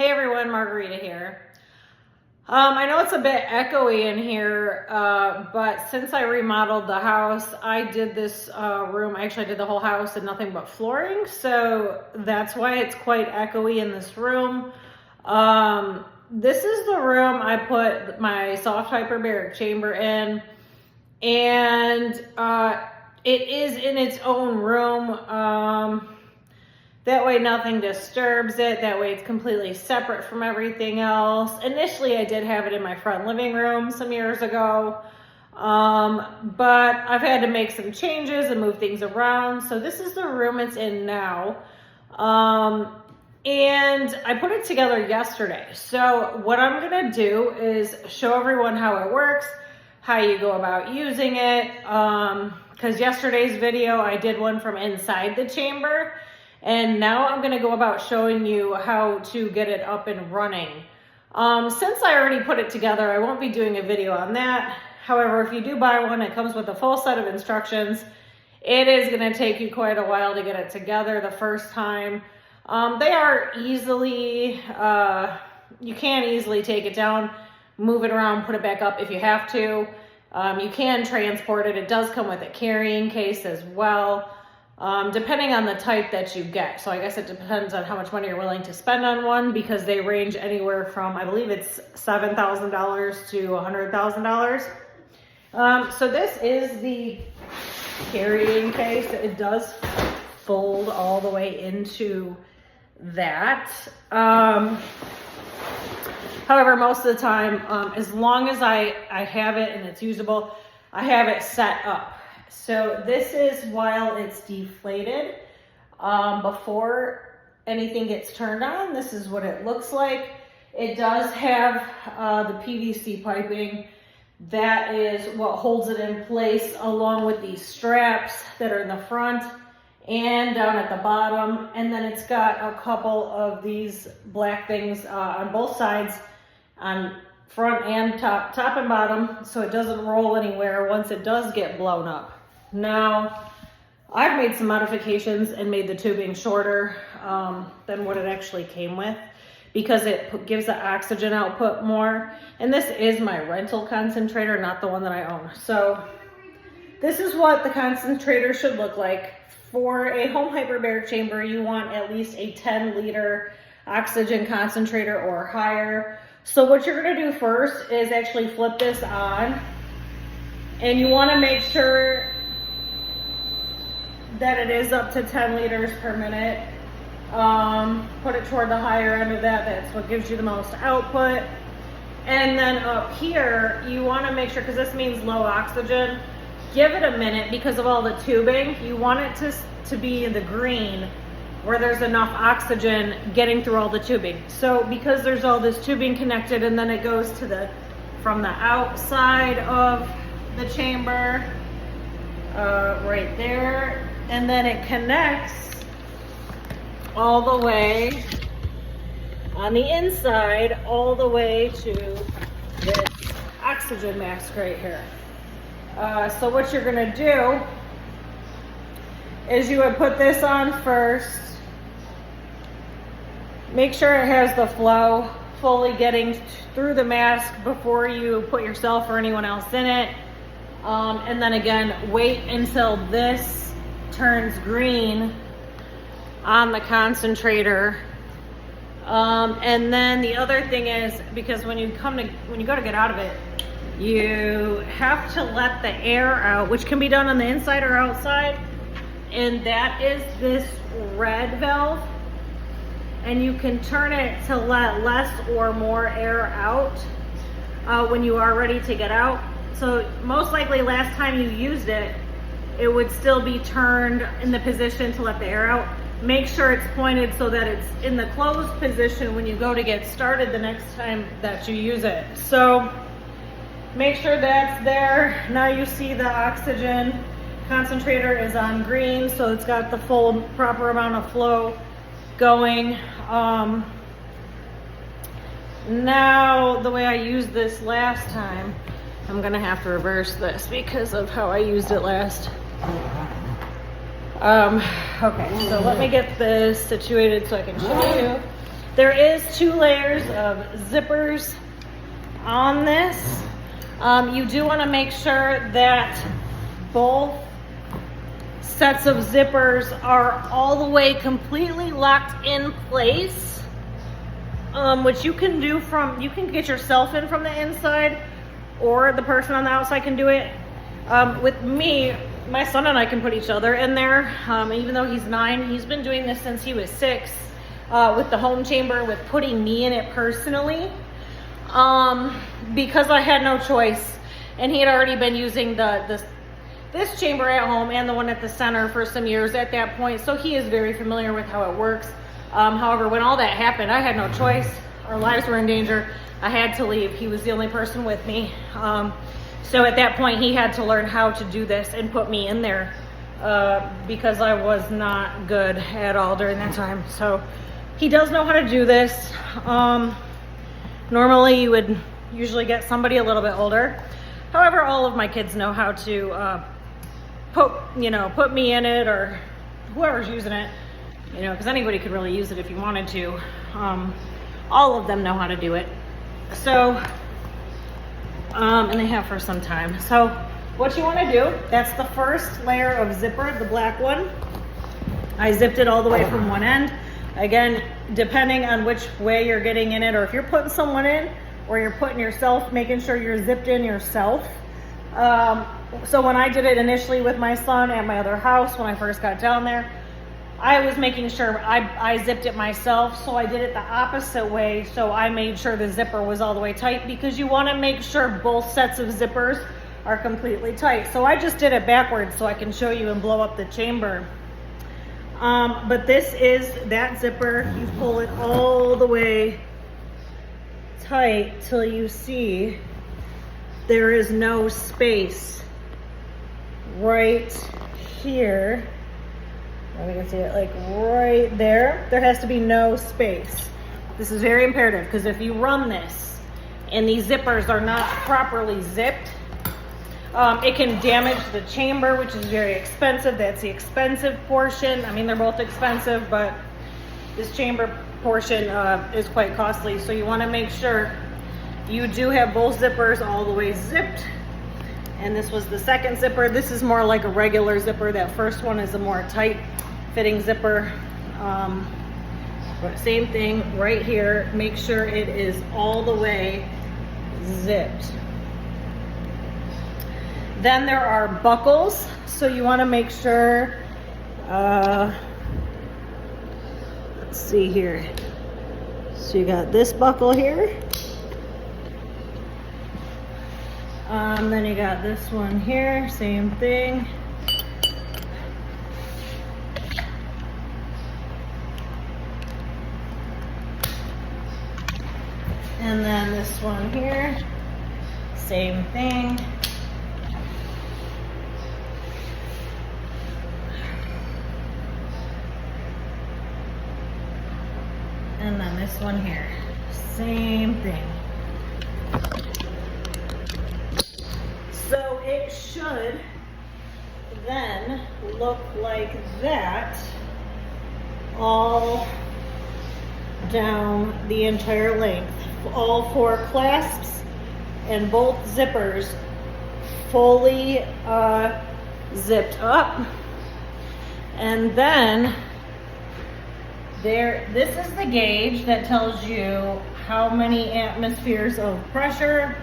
Hey everyone, Margarita here. I know it's a bit echoey in here, but since I remodeled the house, I did this room, actually I did the whole house and nothing but flooring, so that's why it's quite echoey in this room. This is the room I put my soft hyperbaric chamber in, and it is in its own room. That way nothing disturbs it. That way it's completely separate from everything else. Initially, I did have it in my front living room some years ago. But I've had to make some changes and move things around. So this is the room it's in now. And I put it together yesterday. So what I'm gonna do is show everyone how it works, how you go about using it. Because yesterday's video, I did one from inside the chamber. And now I'm gonna go about showing you how to get it up and running. Since I already put it together, I won't be doing a video on that. However, if you do buy one, it comes with a full set of instructions. It is gonna take you quite a while to get it together the first time. They are easily, you can easily take it down, move it around, put it back up if you have to. You can transport it. It does come with a carrying case as well. Depending on the type that you get. So I guess it depends on how much money you're willing to spend on one, because they range anywhere from, I believe it's $7,000 to $100,000. So this is the carrying case. It does fold all the way into that. However, most of the time, as long as I have it and it's usable, I have it set up. So this is while it's deflated, before anything gets turned on. This is what it looks like. It does have the PVC piping. That is what holds it in place, along with these straps that are in the front and down at the bottom. And then it's got a couple of these black things on both sides, on front and top and bottom, so it doesn't roll anywhere once it does get blown up. Now, I've made some modifications and made the tubing shorter than what it actually came with, because it gives the oxygen output more. And this is my rental concentrator, not the one that I own. So this is what the concentrator should look like. For a home hyperbaric chamber, you want at least a 10-liter oxygen concentrator or higher. So what you're gonna do first is actually flip this on, and you wanna make sure that it is up to 10 liters per minute. Put it toward the higher end of that. That's what gives you the most output. And then up here, you wanna make sure, because this means low oxygen, give it a minute because of all the tubing. You want it to be in the green, where there's enough oxygen getting through all the tubing. So because there's all this tubing connected, and then it goes to from the outside of the chamber, right there, and then it connects all the way on the inside, all the way to this oxygen mask right here. So what you're gonna do is you would put this on first. Make sure it has the flow fully getting through the mask before you put yourself or anyone else in it. And then again, wait until this turns green on the concentrator. And then the other thing is, because when you go to get out of it, you have to let the air out, which can be done on the inside or outside. And that is this red valve. And you can turn it to let less or more air out when you are ready to get out. So most likely last time you used it, it would still be turned in the position to let the air out. Make sure it's pointed so that it's in the closed position when you go to get started the next time that you use it. So make sure that's there. Now you see the oxygen concentrator is on green, so it's got the full proper amount of flow going. Now the way I used this last time, I'm gonna have to reverse this because of how I used it last. Okay, so let me get this situated so I can show you. There is 2 layers of zippers on this. You do want to make sure that both sets of zippers are all the way completely locked in place, which you can do you can get yourself in from the inside, or the person on the outside can do it. With me, my son and I can put each other in there. Even though he's 9, he's been doing this since he was 6, with the home chamber, with putting me in it personally, because I had no choice, and he had already been using this chamber at home and the one at the center for some years at that point, so he is very familiar with how it works. However, when all that happened, I had no choice. Our lives were in danger. I had to leave. He was the only person with me. So at that point, he had to learn how to do this and put me in there, because I was not good at all during that time. So he does know how to do this. Normally, you would usually get somebody a little bit older. However, all of my kids know how to put me in it, or whoever's using it, because anybody could really use it if you wanted to. All of them know how to do it. So, and they have for some time. So what you want to do, that's the first layer of zipper, the black one. I zipped it all the way from one end. Again, depending on which way you're getting in it, or if you're putting someone in, or you're putting yourself, making sure you're zipped in yourself. So when I did it initially with my son at my other house, when I first got down there, I was making sure I zipped it myself, so I did it the opposite way. So I made sure the zipper was all the way tight, because you want to make sure both sets of zippers are completely tight. So I just did it backwards so I can show you and blow up the chamber. But this is that zipper. You pull it all the way tight till you see there is no space right here. We can see it like right there. There has to be no space. This is very imperative, because if you run this and these zippers are not properly zipped, it can damage the chamber, which is very expensive. That's the expensive portion. I mean, they're both expensive, but this chamber portion is quite costly. So you want to make sure you do have both zippers all the way zipped. And this was the second zipper. This is more like a regular zipper. That first one is a more tight fitting zipper. But same thing right here. Make sure it is all the way zipped. Then there are buckles. So you want to make sure, let's see here. So you got this buckle here. Then you got this one here, same thing. And then this one here, same thing. And then this one here, same thing. So it should then look like that all down the entire length. All 4 clasps and both zippers fully zipped up. And then this is the gauge that tells you how many atmospheres of pressure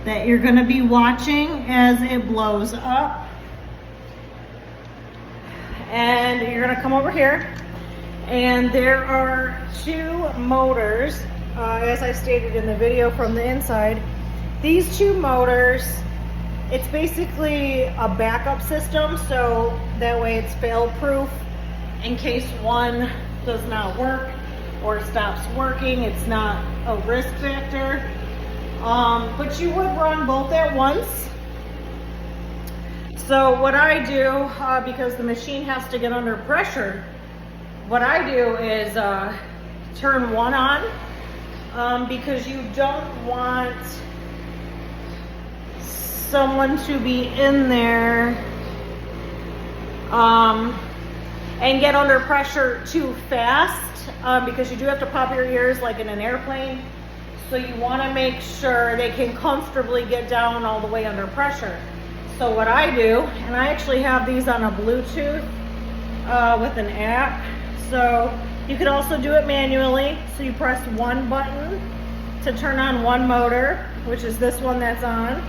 that you're going to be watching as it blows up. And you're going to come over here, and there are 2 motors, as I stated in the video from the inside. These 2 motors, it's basically a backup system, so that way it's fail-proof in case one does not work or stops working. It's not a risk factor. But you would run both at once. So what I do, because the machine has to get under pressure, what I do is turn one on, because you don't want someone to be in there and get under pressure too fast, because you do have to pop your ears like in an airplane. So you want to make sure they can comfortably get down all the way under pressure. So what I do, and I actually have these on a Bluetooth with an app. So you could also do it manually. So you press one button to turn on one motor, which is this one that's on.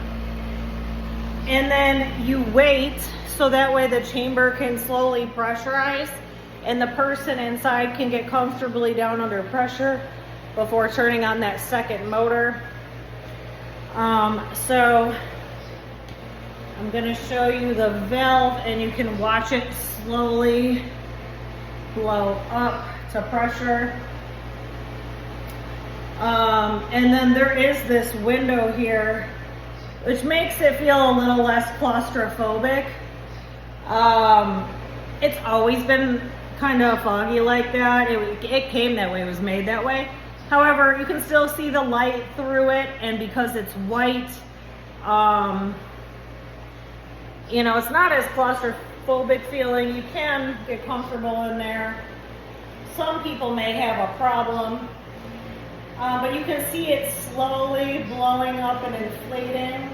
And then you wait, so that way the chamber can slowly pressurize and the person inside can get comfortably down under pressure before turning on that second motor. So I'm going to show you the valve, and you can watch it slowly blow up to pressure. And then there is this window here, which makes it feel a little less claustrophobic. It's always been kind of foggy like that. It came that way, it was made that way. However, you can still see the light through it, and because it's white, you know, it's not as claustrophobic feeling. You can get comfortable in there. Some people may have a problem, but you can see it slowly blowing up and inflating.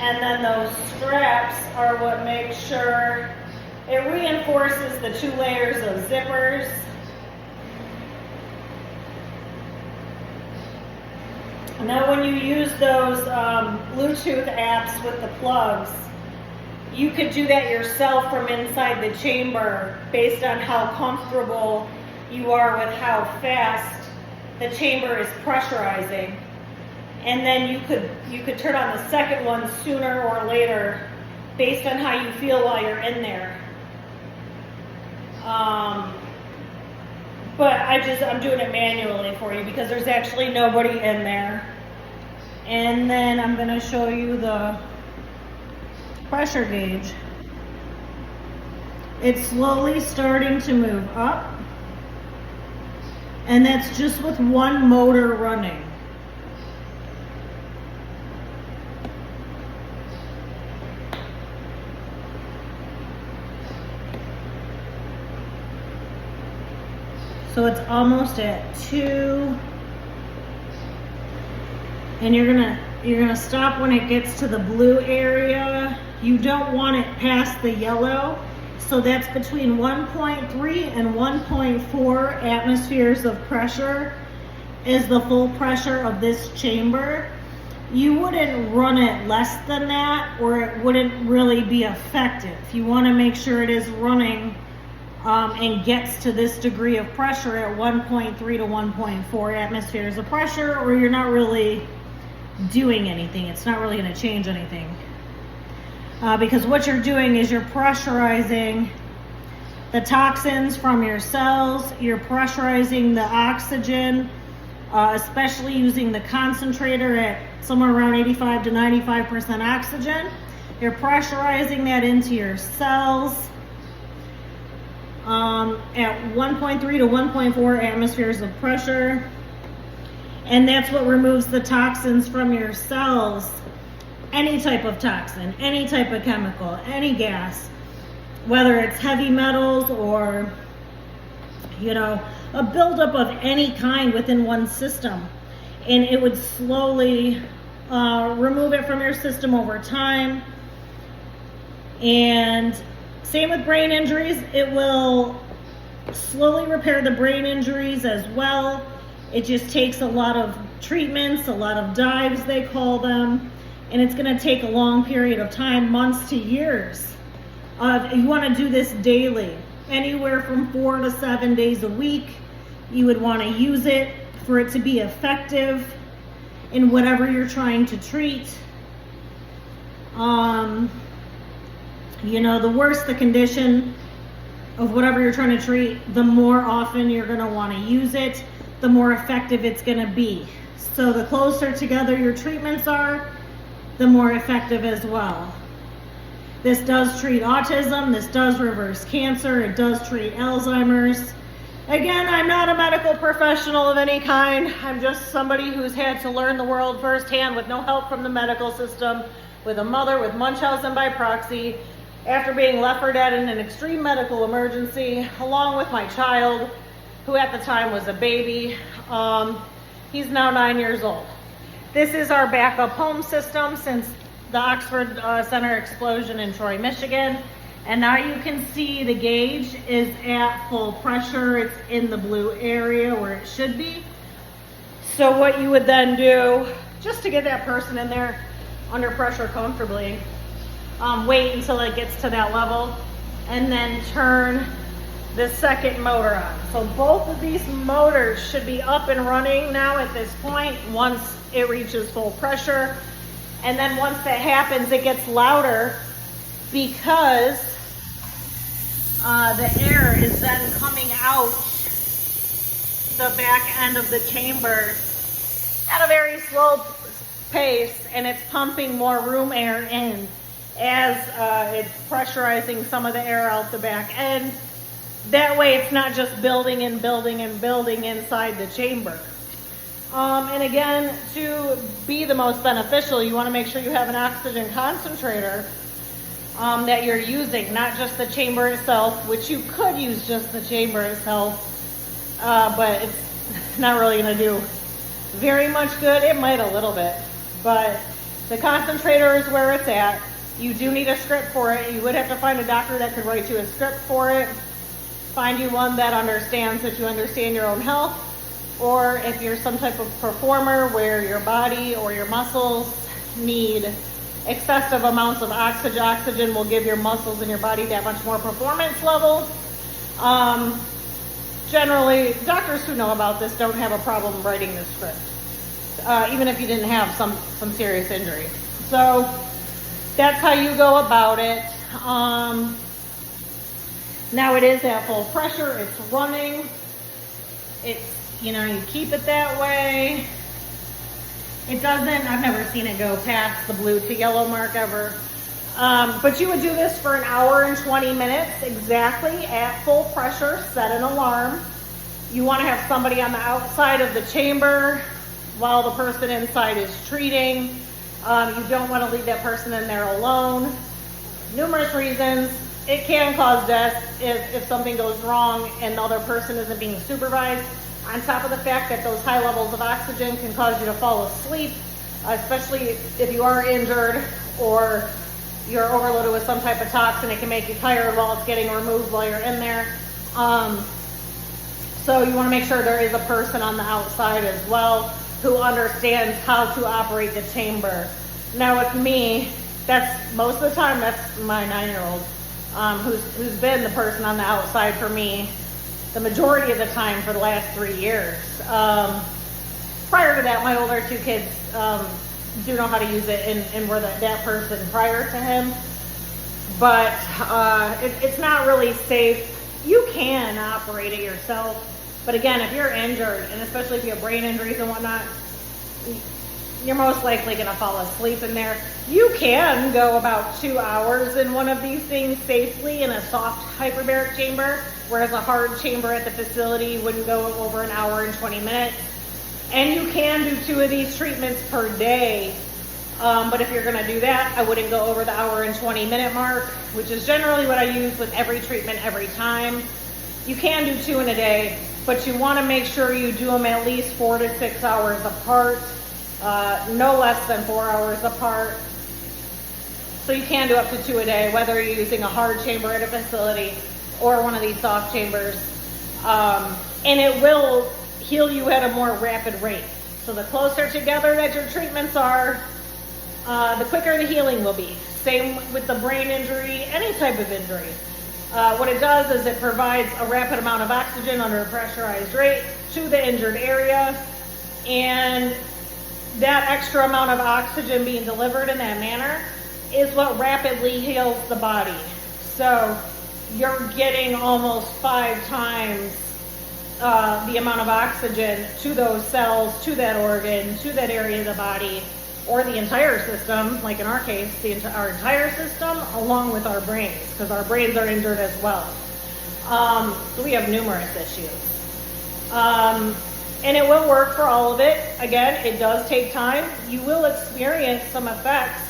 And then those straps are what makes sure it reinforces the 2 layers of zippers. Now when you use those Bluetooth apps with the plugs, you could do that yourself from inside the chamber based on how comfortable you are with how fast the chamber is pressurizing. And then you could turn on the second one sooner or later based on how you feel while you're in there. But I'm doing it manually for you because there's actually nobody in there. And then I'm going to show you the pressure gauge. It's slowly starting to move up, and that's just with one motor running. So it's almost at 2. And you're gonna stop when it gets to the blue area. You don't want it past the yellow. So that's between 1.3 and 1.4 atmospheres of pressure is the full pressure of this chamber. You wouldn't run it less than that, or it wouldn't really be effective. You want to make sure it is running and gets to this degree of pressure at 1.3 to 1.4 atmospheres of pressure, or you're not really doing anything. It's not really going to change anything. Because what you're doing is you're pressurizing the toxins from your cells, you're pressurizing the oxygen, especially using the concentrator at somewhere around 85 to 95% oxygen. You're pressurizing that into your cells at 1.3 to 1.4 atmospheres of pressure. And that's what removes the toxins from your cells. Any type of toxin, any type of chemical, any gas, whether it's heavy metals or, you know, a buildup of any kind within one system. And it would slowly remove it from your system over time. And same with brain injuries, it will slowly repair the brain injuries as well. It just takes a lot of treatments, a lot of dives they call them, and it's going to take a long period of time, months to years. You want to do this daily, anywhere from 4 to 7 days a week. You would want to use it for it to be effective in whatever you're trying to treat. You know, the worse the condition of whatever you're trying to treat, the more often you're going to want to use it, the more effective it's going to be. So the closer together your treatments are, the more effective as well. This does treat autism, this does reverse cancer, it does treat Alzheimer's. Again, I'm not a medical professional of any kind. I'm just somebody who's had to learn the world firsthand with no help from the medical system, with a mother with Munchausen by proxy after being left for dead in an extreme medical emergency, along with my child, who at the time was a baby. He's now 9 years old. This is our backup home system since the Oxford Center explosion in Troy, Michigan. And now you can see the gauge is at full pressure. It's in the blue area where it should be. So what you would then do, just to get that person in there under pressure comfortably, wait until it gets to that level and then turn the second motor on. So both of these motors should be up and running now at this point once it reaches full pressure. And then once that happens, it gets louder because the air is then coming out the back end of the chamber at a very slow pace, and it's pumping more room air in as it's pressurizing some of the air out the back end. That way it's not just building and building and building inside the chamber. And again, to be the most beneficial, you want to make sure you have an oxygen concentrator that you're using, not just the chamber itself, which you could use just the chamber itself, but it's not really going to do very much good. It might a little bit, but the concentrator is where it's at. You do need a script for it. You would have to find a doctor that could write you a script for it. Find you one that understands that you understand your own health, or if you're some type of performer where your body or your muscles need excessive amounts of oxygen. Oxygen will give your muscles and your body that much more performance level. Generally, doctors who know about this don't have a problem writing this script, even if you didn't have some serious injury. So that's how you go about it. Now it is at full pressure, it's running. It's, you keep it that way. It doesn't, I've never seen it go past the blue to yellow mark ever. But you would do this for an hour and 20 minutes exactly at full pressure. Set an alarm. You want to have somebody on the outside of the chamber while the person inside is treating. You don't want to leave that person in there alone. Numerous reasons. It can cause death if something goes wrong and the other person isn't being supervised. On top of the fact that those high levels of oxygen can cause you to fall asleep, especially if you are injured or you're overloaded with some type of toxin. It can make you tired while it's getting removed while you're in there. So you want to make sure there is a person on the outside as well who understands how to operate the chamber. Now with me, that's most of the time, that's my 9-year-old who's been the person on the outside for me the majority of the time for the last 3 years. Prior to that, my older two kids do know how to use it and were that person prior to him. But it's not really safe. You can operate it yourself. But again, if you're injured, and especially if you have brain injuries and whatnot, you're most likely going to fall asleep in there. You can go about 2 hours in one of these things safely in a soft hyperbaric chamber, whereas a hard chamber at the facility wouldn't go over an hour and 20 minutes. And you can do 2 of these treatments per day. But if you're going to do that, I wouldn't go over the hour and 20 minute mark, which is generally what I use with every treatment every time. You can do 2 in a day, but you want to make sure you do them at least 4 to 6 hours apart. No less than 4 hours apart. So you can do up to 2 a day, whether you're using a hard chamber at a facility or one of these soft chambers. And it will heal you at a more rapid rate. So the closer together that your treatments are, the quicker the healing will be. Same with the brain injury, any type of injury. What it does is it provides a rapid amount of oxygen under a pressurized rate to the injured area, and that extra amount of oxygen being delivered in that manner is what rapidly heals the body. So you're getting almost 5 times the amount of oxygen to those cells, to that organ, to that area of the body, or the entire system, like in our case, our entire system, along with our brains, because our brains are injured as well. So we have numerous issues. And it will work for all of it. Again, it does take time. You will experience some effects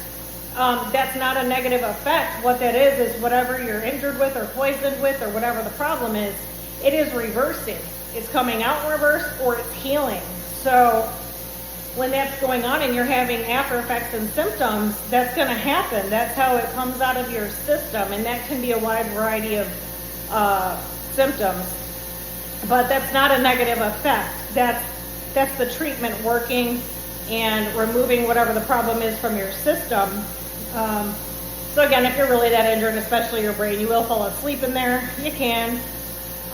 that's not a negative effect. What that is whatever you're injured with or poisoned with or whatever the problem is, it is reversing. It's coming out in reverse or it's healing. So when that's going on and you're having after effects and symptoms, that's going to happen. That's how it comes out of your system, and that can be a wide variety of symptoms. But that's not a negative effect. That's the treatment working and removing whatever the problem is from your system. So again, if you're really that injured, especially your brain, you will fall asleep in there. You can.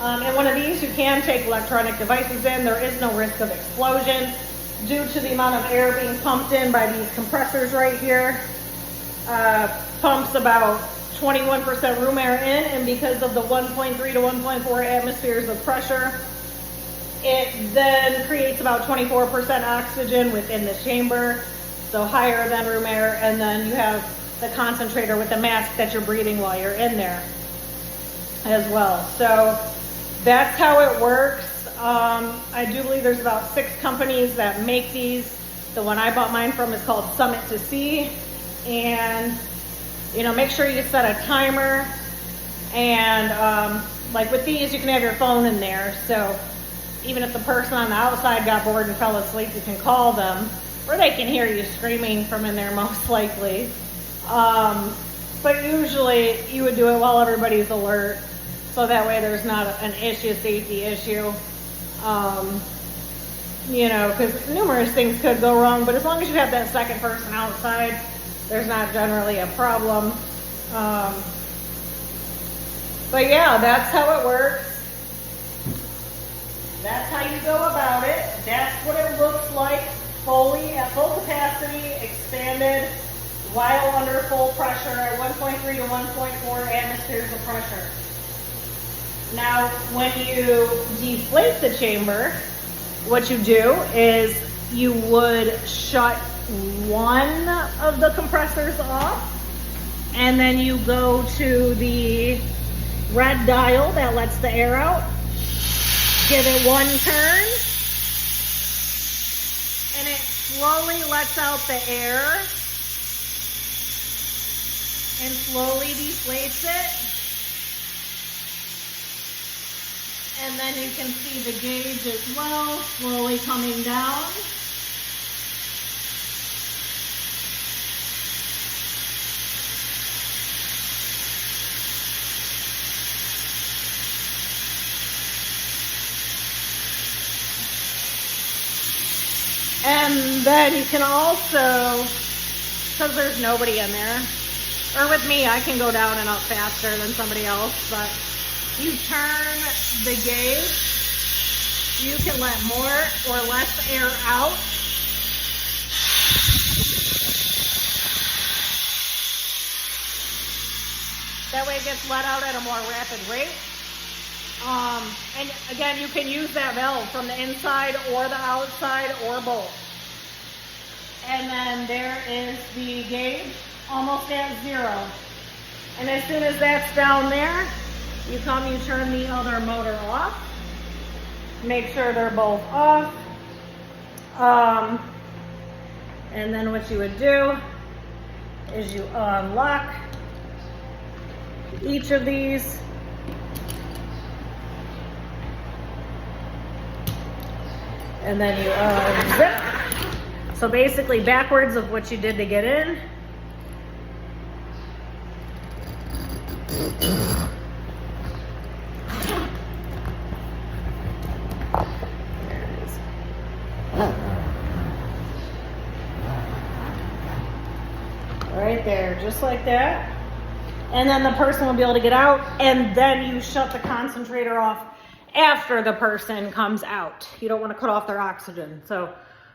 And one of these, you can take electronic devices in. There is no risk of explosion due to the amount of air being pumped in by these compressors right here. Pumps about 21% room air in, and because of the 1.3 to 1.4 atmospheres of pressure, it then creates about 24% oxygen within the chamber, so higher than room air, and then you have the concentrator with the mask that you're breathing while you're in there as well. So that's how it works. I do believe there's about 6 companies that make these. The one I bought mine from is called Summit to Sea, and make sure you set a timer, and like with these, you can have your phone in there, so even if the person on the outside got bored and fell asleep, you can call them, or they can hear you screaming from in there most likely. But usually you would do it while everybody's alert, so that way there's not an safety issue. Because numerous things could go wrong, but as long as you have that second person outside, there's not generally a problem. But yeah, that's how it works. That's how you go about it. That's what it looks like fully at full capacity, expanded, while under full pressure at 1.3 to 1.4 atmospheres of pressure. Now, when you deflate the chamber, what you do is you would shut one of the compressors off, and then you go to the red dial that lets the air out, give it one turn, and it slowly lets out the air and slowly deflates it. And then you can see the gauge as well, slowly coming down. And then you can also, because there's nobody in there, or with me, I can go down and up faster than somebody else, but you turn the gauge, you can let more or less air out. That way it gets let out at a more rapid rate. And again, you can use that valve from the inside or the outside or both. And then there is the gauge almost at 0. And as soon as that's down there, you turn the other motor off. Make sure they're both off. And then what you would do is you unlock each of these. And then you unzip. So basically backwards of what you did to get in. Right there, just like that. And then the person will be able to get out, and then you shut the concentrator off after the person comes out. You don't want to cut off their oxygen. So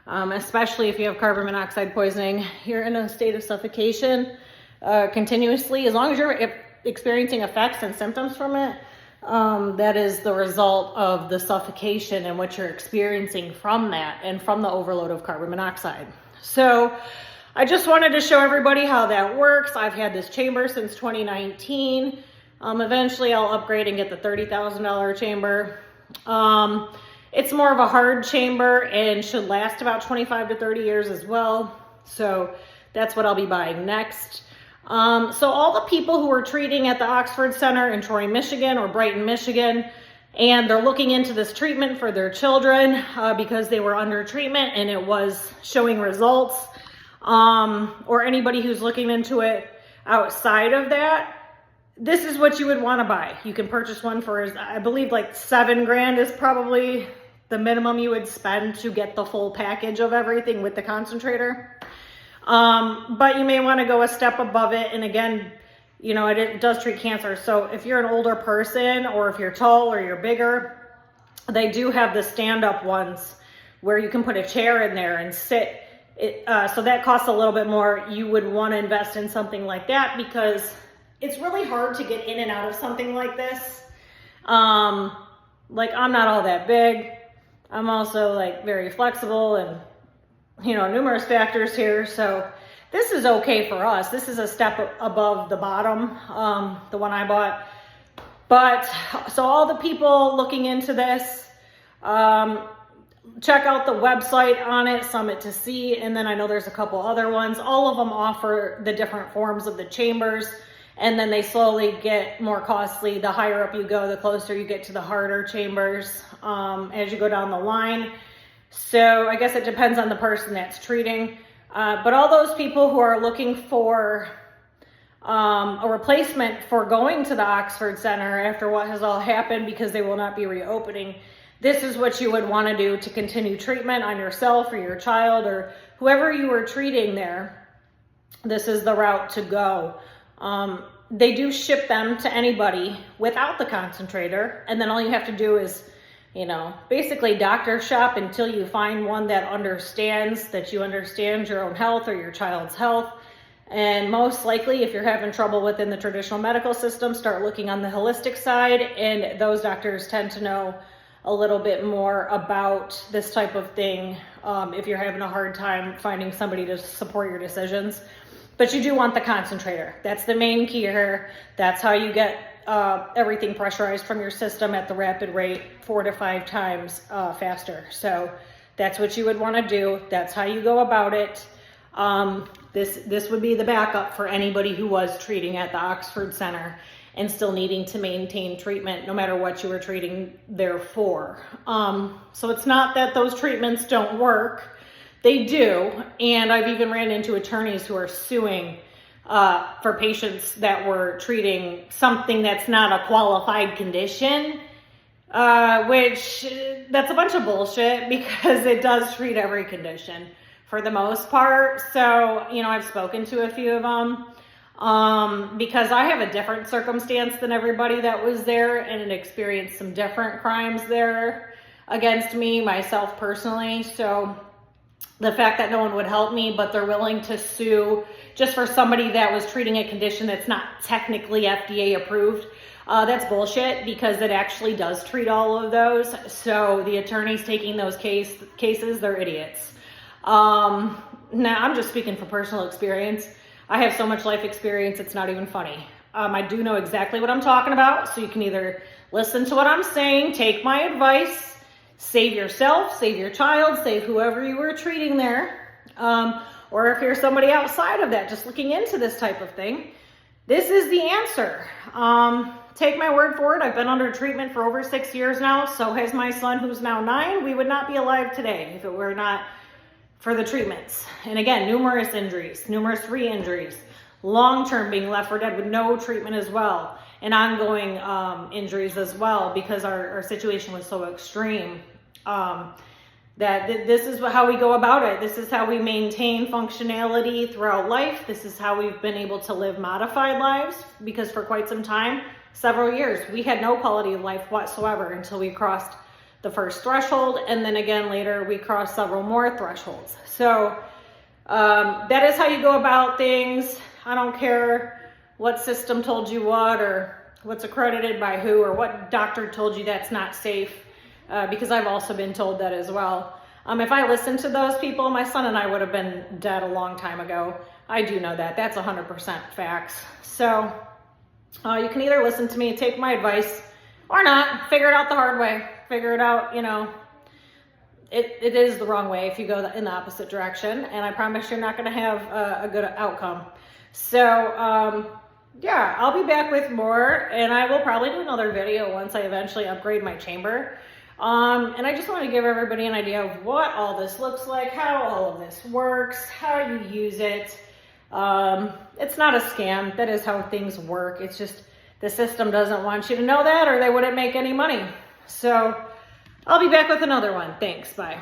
especially if you have carbon monoxide poisoning, you're in a state of suffocation continuously. As long as you're experiencing effects and symptoms from it, that is the result of the suffocation and what you're experiencing from that and from the overload of carbon monoxide. So I just wanted to show everybody how that works. I've had this chamber since 2019. Eventually I'll upgrade and get the $30,000 chamber. It's more of a hard chamber and should last about 25 to 30 years as well. So That's what I'll be buying next. So all the people who are treating at the Oxford Center in Troy, Michigan or Brighton, Michigan, and they're looking into this treatment for their children because they were under treatment and it was showing results, or anybody who's looking into it outside of that, this is what you would want to buy. You can purchase one for, I believe, like $7,000 is probably the minimum you would spend to get the full package of everything with the concentrator. But you may want to go a step above it. And again, you know, it does treat cancer. So if you're an older person or if you're tall or you're bigger, they do have the stand-up ones where you can put a chair in there and sit. So that costs a little bit more. You would want to invest in something like that because it's really hard to get in and out of something like this. Like, I'm not all that big. I'm also like very flexible and, you know, numerous factors here. So this is okay for us. This is a step above the bottom, the one I bought. But so all the people looking into this, check out the website on it, Summit to See. And then I know there's a couple other ones. All of them offer the different forms of the chambers. And then they slowly get more costly. The higher up you go, the closer you get to the harder chambers as you go down the line. So I guess it depends on the person that's treating. But all those people who are looking for a replacement for going to the Oxford Center after what has all happened because they will not be reopening, this is what you would want to do to continue treatment on yourself or your child or whoever you were treating there. This is the route to go. They do ship them to anybody without the concentrator. And then all you have to do is, you know, basically doctor shop until you find one that understands that you understand your own health or your child's health. And most likely, if you're having trouble within the traditional medical system, start looking on the holistic side. And those doctors tend to know a little bit more about this type of thing if you're having a hard time finding somebody to support your decisions. But you do want the concentrator. That's the main key here. That's how you get everything pressurized from your system at the rapid rate 4 to 5 times faster. So that's what you would want to do. That's how you go about it. This would be the backup for anybody who was treating at the Oxford Center and still needing to maintain treatment no matter what you were treating there for. So it's not that those treatments don't work. They do, and I've even ran into attorneys who are suing for patients that were treating something that's not a qualified condition, which that's a bunch of bullshit because it does treat every condition for the most part. So, you know, I've spoken to a few of them because I have a different circumstance than everybody that was there and experienced some different crimes there against me, myself personally. So the fact that no one would help me, but they're willing to sue just for somebody that was treating a condition that's not technically FDA approved, that's bullshit because it actually does treat all of those. So the attorneys taking those cases, they're idiots. Now I'm just speaking from personal experience. I have so much life experience, it's not even funny. I do know exactly what I'm talking about. So you can either listen to what I'm saying, take my advice, save yourself, save your child, save whoever you were treating there. Or if you're somebody outside of that, just looking into this type of thing, this is the answer. Take my word for it. I've been under treatment for over 6 years now. So has my son, who's now 9. We would not be alive today if it were not for the treatments. And again, numerous injuries, numerous re-injuries, long-term being left for dead with no treatment as well, and ongoing injuries as well because our situation was so extreme. This is how we go about it. This is how we maintain functionality throughout life. This is how we've been able to live modified lives because for quite some time, several years, we had no quality of life whatsoever until we crossed the first threshold. And then again, later we crossed several more thresholds. So that is how you go about things. I don't care what system told you what or what's accredited by who or what doctor told you that's not safe. Because I've also been told that as well. If I listened to those people, my son and I would have been dead a long time ago. I do know that. That's 100% facts. So you can either listen to me and take my advice or not. Figure it out the hard way. Figure it out, you know, it is the wrong way if you go in the opposite direction, and I promise you're not going to have a good outcome. So yeah, I'll be back with more, and I will probably do another video once I eventually upgrade my chamber. And I just want to give everybody an idea of what all this looks like, how all of this works, how you use it. It's not a scam. That is how things work. It's just the system doesn't want you to know that, or they wouldn't make any money. So I'll be back with another one. Thanks. Bye.